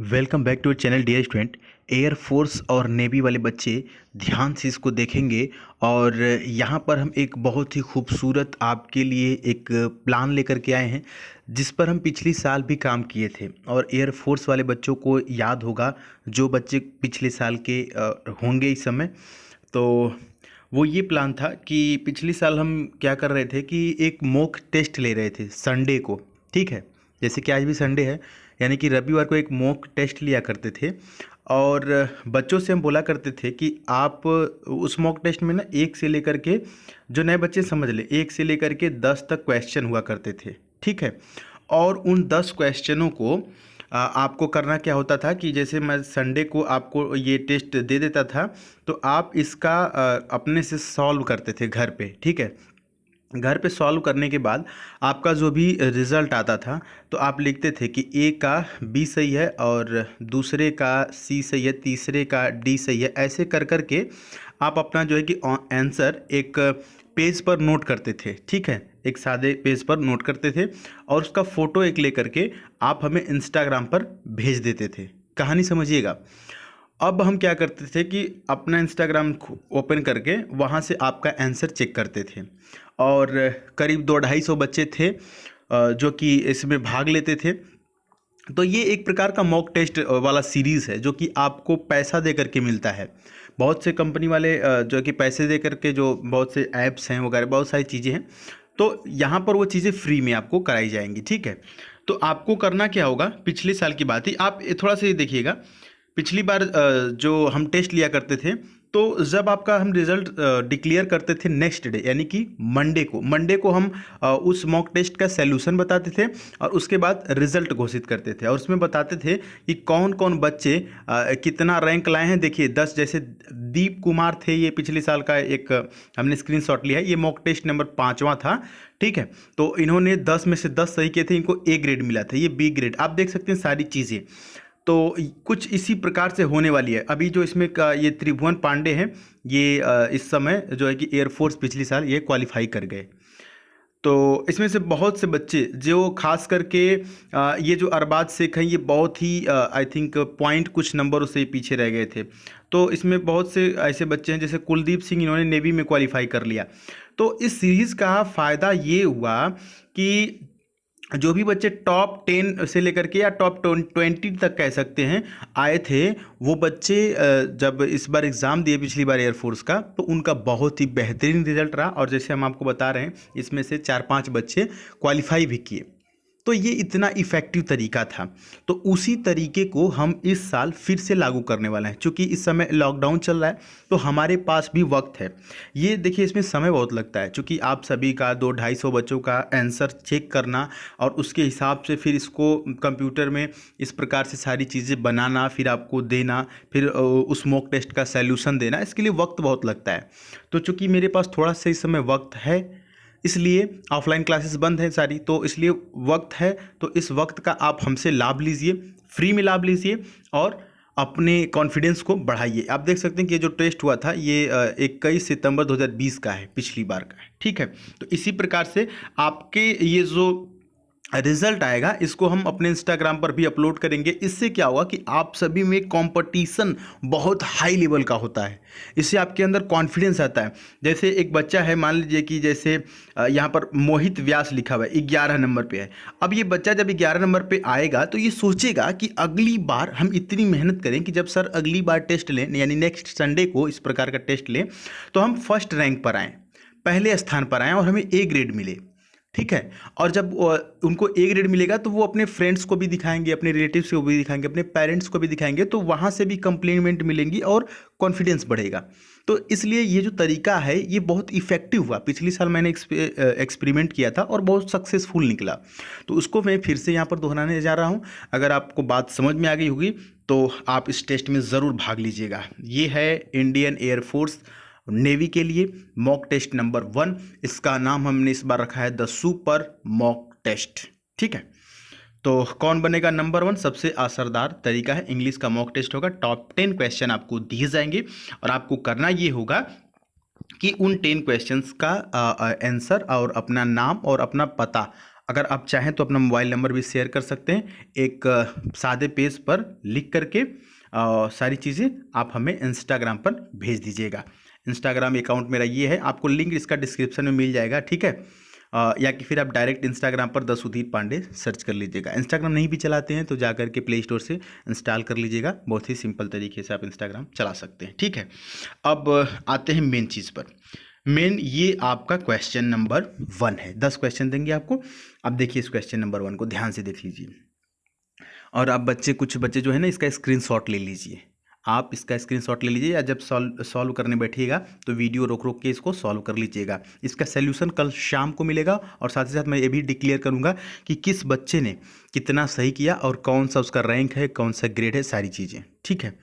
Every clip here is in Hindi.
Welcome back to channel dear student. Air force और नेवी वाले बच्चे ध्यान से इसको देखेंगे और यहाँ पर हम एक बहुत ही खूबसूरत आपके लिए एक प्लान लेकर के आए हैं जिस पर हम पिछली साल भी काम किए थे। और एयर फोर्स वाले बच्चों को याद होगा, जो बच्चे पिछले साल के होंगे इस समय, तो वो ये प्लान था कि पिछली साल हम क्या कर रहे थे कि एक मॉक टेस्ट ले रहे थे संडे को। ठीक है, जैसे कि आज भी संडे है, यानी कि रविवार को एक मॉक टेस्ट लिया करते थे। और बच्चों से हम बोला करते थे कि आप उस मॉक टेस्ट में ना एक से लेकर के, जो नए बच्चे समझ ले, एक से लेकर के 10 तक क्वेश्चन हुआ करते थे। ठीक है, और उन 10 क्वेश्चनों को आपको करना क्या होता था कि जैसे मैं संडे को आपको ये टेस्ट दे देता था, तो आप इसका अपने से सॉल्व करते थे घर पे। ठीक है, घर पे सॉल्व करने के बाद आपका जो भी रिज़ल्ट आता था, तो आप लिखते थे कि ए का बी सही है और दूसरे का सी सही है, तीसरे का डी सही है। ऐसे कर कर के आप अपना जो है कि आंसर एक पेज पर नोट करते थे। ठीक है, एक सादे पेज पर नोट करते थे और उसका फ़ोटो एक ले करके आप हमें इंस्टाग्राम पर भेज देते थे। कहानी समझिएगा। अब हम क्या करते थे कि अपना इंस्टाग्राम ओपन करके वहाँ से आपका आंसर चेक करते थे। और करीब 200-250 बच्चे थे जो कि इसमें भाग लेते थे। तो ये एक प्रकार का मॉक टेस्ट वाला सीरीज़ है जो कि आपको पैसा दे करके मिलता है। बहुत से कंपनी वाले जो कि पैसे दे करके, जो बहुत से ऐप्स हैं वगैरह, बहुत सारी चीज़ें हैं, तो यहाँ पर वो चीज़ें फ्री में आपको कराई जाएंगी। ठीक है, तो आपको करना क्या होगा, पिछले साल की बात ही आप थोड़ा सा ये देखिएगा। पिछली बार जो हम टेस्ट लिया करते थे, तो जब आपका हम रिज़ल्ट डिक्लेयर करते थे नेक्स्ट डे, यानी कि मंडे को हम उस मॉक टेस्ट का सैल्यूशन बताते थे और उसके बाद रिज़ल्ट घोषित करते थे। और उसमें बताते थे कि कौन कौन बच्चे कितना रैंक लाए हैं। देखिए 10, जैसे दीप कुमार थे, ये पिछले साल का एक हमने स्क्रीनशॉट लिया है, ये मॉक टेस्ट नंबर 5वां था। ठीक है, तो इन्होंने 10 में से 10 सही किए थे, इनको ए ग्रेड मिला था, ये बी ग्रेड। आप देख सकते हैं सारी चीज़ें। तो कुछ इसी प्रकार से होने वाली है। अभी जो इसमें का ये त्रिभुवन पांडे हैं, ये इस समय जो है कि एयरफोर्स पिछली साल ये क्वालिफाई कर गए। तो इसमें से बहुत से बच्चे जो खास करके ये जो अरबाज शेख हैं, ये बहुत ही आई थिंक पॉइंट कुछ नंबरों से पीछे रह गए थे। तो इसमें बहुत से ऐसे बच्चे हैं, जैसे कुलदीप सिंह, इन्होंने नेवी में क्वालिफाई कर लिया। तो इस सीरीज़ का फ़ायदा ये हुआ कि जो भी बच्चे टॉप 10 से लेकर के या टॉप 20 तक कह सकते हैं आए थे, वो बच्चे जब इस बार एग्ज़ाम दिए पिछली बार एयरफोर्स का, तो उनका बहुत ही बेहतरीन रिजल्ट रहा। और जैसे हम आपको बता रहे हैं, इसमें से 4-5 बच्चे क्वालिफाई भी किए। तो ये इतना इफ़ेक्टिव तरीका था। तो उसी तरीके को हम इस साल फिर से लागू करने वाले हैं। चूँकि इस समय लॉकडाउन चल रहा है, तो हमारे पास भी वक्त है। ये देखिए, इसमें समय बहुत लगता है, चूँकि आप सभी का 200-250 बच्चों का आंसर चेक करना और उसके हिसाब से फिर इसको कंप्यूटर में इस प्रकार से सारी चीज़ें बनाना, फिर आपको देना, फिर उस मॉक टेस्ट का सैल्यूशन देना, इसके लिए वक्त बहुत लगता है। तो चूँकि मेरे पास थोड़ा सा इस समय वक्त है, इसलिए ऑफलाइन क्लासेस बंद हैं सारी, तो इसलिए वक्त है, तो इस वक्त का आप हमसे लाभ लीजिए, फ्री में लाभ लीजिए और अपने कॉन्फिडेंस को बढ़ाइए। आप देख सकते हैं कि ये जो टेस्ट हुआ था, ये 21 सितंबर 2020 का है, पिछली बार का है। ठीक है, तो इसी प्रकार से आपके ये जो रिजल्ट आएगा, इसको हम अपने इंस्टाग्राम पर भी अपलोड करेंगे। इससे क्या होगा कि आप सभी में कंपटीशन बहुत हाई लेवल का होता है, इससे आपके अंदर कॉन्फिडेंस आता है। जैसे एक बच्चा है, मान लीजिए कि जैसे यहाँ पर मोहित व्यास लिखा हुआ है, 11 नंबर पे है। अब ये बच्चा जब 11 नंबर पे आएगा, तो ये सोचेगा कि अगली बार हम इतनी मेहनत करें कि जब सर अगली बार टेस्ट लें, यानी नेक्स्ट संडे को इस प्रकार का टेस्ट लें, तो हम फर्स्ट रैंक पर आएँ, पहले स्थान पर आएँ और हमें ए ग्रेड मिले। ठीक है, और जब उनको ए ग्रेड मिलेगा, तो वो अपने फ्रेंड्स को भी दिखाएंगे, अपने रिलेटिव्स को भी दिखाएंगे, अपने पेरेंट्स को भी दिखाएंगे, तो वहाँ से भी कंप्लीमेंट मिलेंगी और कॉन्फिडेंस बढ़ेगा। तो इसलिए ये जो तरीका है, ये बहुत इफेक्टिव हुआ। पिछली साल मैंने एक्सपेरिमेंट किया था और बहुत सक्सेसफुल निकला, तो उसको मैं फिर से यहाँ पर दोहराने जा रहा हूँ। अगर आपको बात समझ में आ गई होगी, तो आप इस टेस्ट में ज़रूर भाग लीजिएगा। ये है इंडियन एयरफोर्स नेवी के लिए मॉक टेस्ट नंबर 1। इसका नाम हमने इस बार रखा है द सुपर मॉक टेस्ट। ठीक है, तो कौन बनेगा नंबर 1, सबसे असरदार तरीका है, इंग्लिश का मॉक टेस्ट होगा। टॉप 10 क्वेश्चन आपको दिए जाएंगे और आपको करना ये होगा कि उन 10 क्वेश्चंस का आंसर और अपना नाम और अपना पता अगर आप चाहें तो अपना मोबाइल नंबर भी शेयर कर सकते हैं, एक सादे पेज पर लिख करके सारी चीज़ें आप हमें इंस्टाग्राम पर भेज दीजिएगा। इंस्टाग्राम अकाउंट मेरा ये है, आपको लिंक इसका डिस्क्रिप्शन में मिल जाएगा, ठीक है। या कि फिर आप डायरेक्ट इंस्टाग्राम पर द सुधीर पांडे सर्च कर लीजिएगा। इंस्टाग्राम नहीं भी चलाते हैं तो जा कर के प्ले स्टोर से इंस्टॉल कर लीजिएगा, बहुत ही सिंपल तरीके से आप इंस्टाग्राम चला सकते हैं, ठीक है। अब आते हैं मेन चीज़ पर। मेन ये आपका क्वेश्चन नंबर 1 है, 10 क्वेश्चन देंगे आपको। अब देखिए इस क्वेश्चन नंबर 1 को ध्यान से देख लीजिए, और आप कुछ बच्चे जो है ना इसका स्क्रीनशॉट ले लीजिए। आप इसका स्क्रीनशॉट ले लीजिए, या जब सॉल्व करने बैठिएगा तो वीडियो रोक रोक के इसको सॉल्व कर लीजिएगा। इसका सॉल्यूशन कल शाम को मिलेगा, और साथ ही साथ मैं ये भी डिक्लेयर करूँगा कि किस बच्चे ने कितना सही किया और कौन सा उसका रैंक है, कौन सा ग्रेड है, सारी चीज़ें, ठीक है।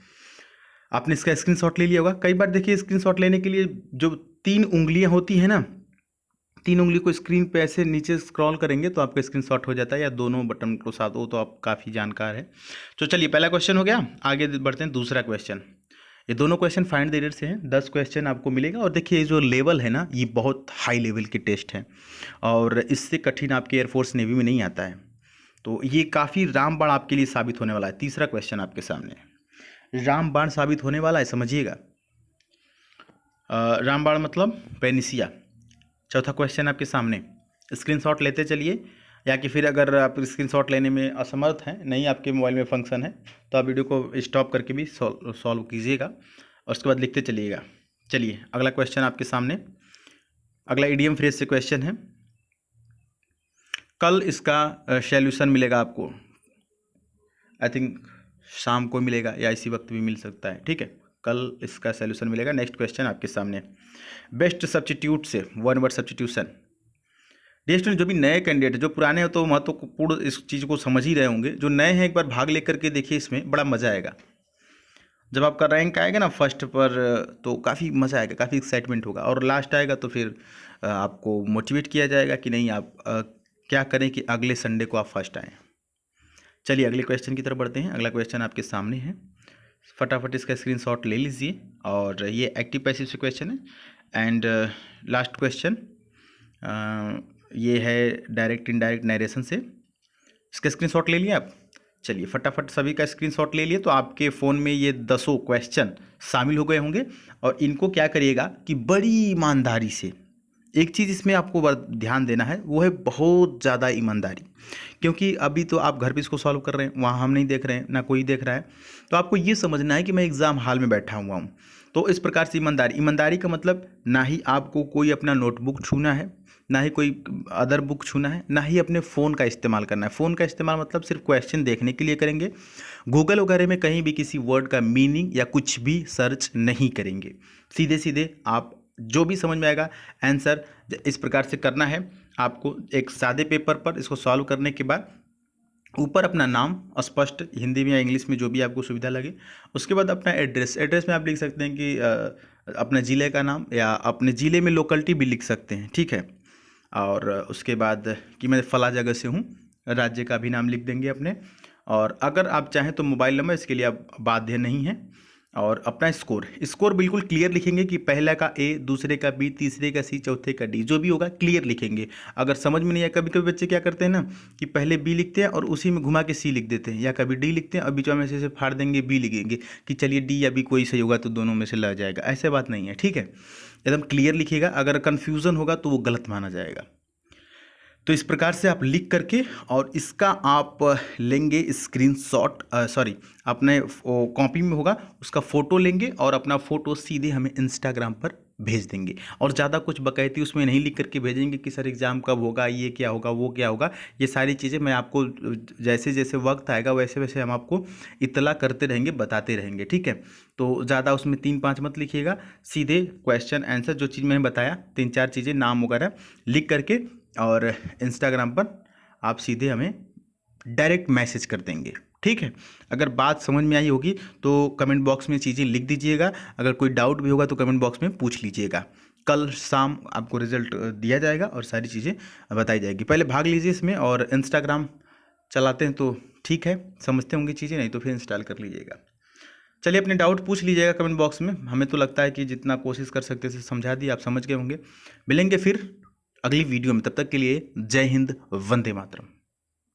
आपने इसका स्क्रीनशॉट ले लिया होगा। कई बार देखिए स्क्रीनशॉट लेने के लिए जो 3 उंगलियां होती हैं ना, 3 उंगली को स्क्रीन पे ऐसे नीचे स्क्रॉल करेंगे तो आपका स्क्रीनशॉट हो जाता है, या दोनों बटन को साथ हो तो आप काफ़ी जानकार है। तो चलिए पहला क्वेश्चन हो गया, आगे बढ़ते हैं दूसरा क्वेश्चन। ये दोनों क्वेश्चन फाइंड द एरर से हैं, 10 क्वेश्चन आपको मिलेगा। और देखिए जो लेवल है ना, ये बहुत हाई लेवल के टेस्ट हैं, और इससे कठिन आपके एयरफोर्स नेवी में नहीं आता है। तो ये काफ़ी रामबाण आपके लिए साबित होने वाला है। तीसरा क्वेश्चन आपके सामने रामबाण साबित होने वाला है, समझिएगा। रामबाण मतलब पेनिसिया। चौथा क्वेश्चन आपके सामने, स्क्रीनशॉट लेते चलिए, या कि फिर अगर आप स्क्रीनशॉट लेने में असमर्थ हैं, नहीं आपके मोबाइल में फंक्शन है, तो आप वीडियो को स्टॉप करके भी सॉल्व कीजिएगा, और उसके बाद लिखते चलिएगा। चलिए अगला क्वेश्चन आपके सामने, अगला इडियम फ्रेज से क्वेश्चन है। कल इसका सॉल्यूशन मिलेगा आपको, आई थिंक शाम को मिलेगा या इसी वक्त भी मिल सकता है, ठीक है। कल इसका सॉल्यूशन मिलेगा। नेक्स्ट क्वेश्चन आपके सामने, बेस्ट सब्स्टिट्यूट से 1 वर्ड सब्स्टिट्यूशन। डियर स्टूडेंट, जो भी नए कैंडिडेट है, जो पुराने हो तो महत्वपूर्ण इस चीज़ को समझ ही रहे होंगे, जो नए हैं एक बार भाग लेकर के देखिए, इसमें बड़ा मज़ा आएगा। जब आपका रैंक आएगा ना फर्स्ट पर, तो काफ़ी मज़ा आएगा, काफ़ी एक्साइटमेंट होगा, और लास्ट आएगा तो फिर आपको मोटिवेट किया जाएगा कि नहीं आप क्या करें कि अगले संडे को आप फर्स्ट आएँ। चलिए अगले क्वेश्चन की तरफ बढ़ते हैं। अगला क्वेश्चन आपके सामने है, फटाफट इसका स्क्रीनशॉट ले लीजिए, और ये एक्टिव पैसिव से क्वेश्चन है। एंड लास्ट क्वेश्चन ये है डायरेक्ट इनडायरेक्ट नरेशन से। इसका स्क्रीनशॉट ले लिया आप। चलिए फटाफट सभी का स्क्रीनशॉट ले लिए, तो आपके फ़ोन में ये 10 क्वेश्चन शामिल हो गए होंगे, और इनको क्या करिएगा कि बड़ी ईमानदारी से, एक चीज़ इसमें आपको ध्यान देना है, वो है बहुत ज़्यादा ईमानदारी, क्योंकि अभी तो आप घर पे इसको सॉल्व कर रहे हैं, वहाँ हम नहीं देख रहे हैं, ना कोई देख रहा है। तो आपको ये समझना है कि मैं एग्ज़ाम हॉल में बैठा हुआ हूँ। तो इस प्रकार से ईमानदारी का मतलब, ना ही आपको कोई अपना नोटबुक छूना है, ना ही कोई अदर बुक छूना है, ना ही अपने फ़ोन का इस्तेमाल करना है। फ़ोन का इस्तेमाल मतलब सिर्फ क्वेश्चन देखने के लिए करेंगे। गूगल वगैरह में कहीं भी किसी वर्ड का मीनिंग या कुछ भी सर्च नहीं करेंगे। सीधे सीधे आप जो भी समझ में आएगा आंसर इस प्रकार से करना है आपको। एक सादे पेपर पर इसको सॉल्व करने के बाद ऊपर अपना नाम स्पष्ट हिंदी में या इंग्लिश में जो भी आपको सुविधा लगे, उसके बाद अपना एड्रेस में आप लिख सकते हैं कि अपने ज़िले का नाम, या अपने ज़िले में लोकलिटी भी लिख सकते हैं, ठीक है। और उसके बाद कि मैं फला जगह से हूँ, राज्य का भी नाम लिख देंगे अपने। और अगर आप चाहें तो मोबाइल नंबर, इसके लिए आप बाध्य नहीं हैं। और अपना स्कोर बिल्कुल क्लियर लिखेंगे कि पहला का ए, दूसरे का बी, तीसरे का सी, चौथे का डी, जो भी होगा क्लियर लिखेंगे। अगर समझ में नहीं आया, कभी कभी बच्चे क्या करते हैं ना कि पहले बी लिखते हैं और उसी में घुमा के सी लिख देते हैं, या कभी डी लिखते हैं और बीच में से फाड़ देंगे बी लिखेंगे कि चलिए डी या बी कोई सही होगा तो दोनों में से लग जाएगा। ऐसे बात नहीं है, ठीक है। एकदम क्लियर लिखिएगा, अगर कन्फ्यूज़न होगा तो वो गलत माना जाएगा। तो इस प्रकार से आप लिख करके, और इसका आप लेंगे स्क्रीनशॉट, सॉरी अपने कॉपी में होगा उसका फ़ोटो लेंगे, और अपना फ़ोटो सीधे हमें इंस्टाग्राम पर भेज देंगे। और ज़्यादा कुछ बकैती उसमें नहीं लिख करके भेजेंगे कि सर एग्ज़ाम कब होगा, ये क्या होगा, वो क्या होगा। ये सारी चीज़ें मैं आपको जैसे जैसे वक्त आएगा वैसे वैसे हम आपको इत्तला करते रहेंगे, बताते रहेंगे, ठीक है। तो ज़्यादा उसमें 3-5 मत लिखिएगा, सीधे क्वेश्चन आंसर जो चीज़ मैंने बताया 3-4 चीज़ें नाम वगैरह लिख करके, और इंस्टाग्राम पर आप सीधे हमें डायरेक्ट मैसेज कर देंगे, ठीक है। अगर बात समझ में आई होगी तो कमेंट बॉक्स में चीज़ें लिख दीजिएगा, अगर कोई डाउट भी होगा तो कमेंट बॉक्स में पूछ लीजिएगा। कल शाम आपको रिजल्ट दिया जाएगा और सारी चीज़ें बताई जाएगी। पहले भाग लीजिए इसमें, और इंस्टाग्राम चलाते हैं तो ठीक है, समझते होंगे चीज़ें, नहीं तो फिर इंस्टॉल कर लीजिएगा। चलिए अपने डाउट पूछ लीजिएगा कमेंट बॉक्स में। हमें तो लगता है कि जितना कोशिश कर सकते थे समझा दी, आप समझ गए होंगे। मिलेंगे फिर अगली वीडियो में। तब तक के लिए जय हिंद, वंदे मातरम।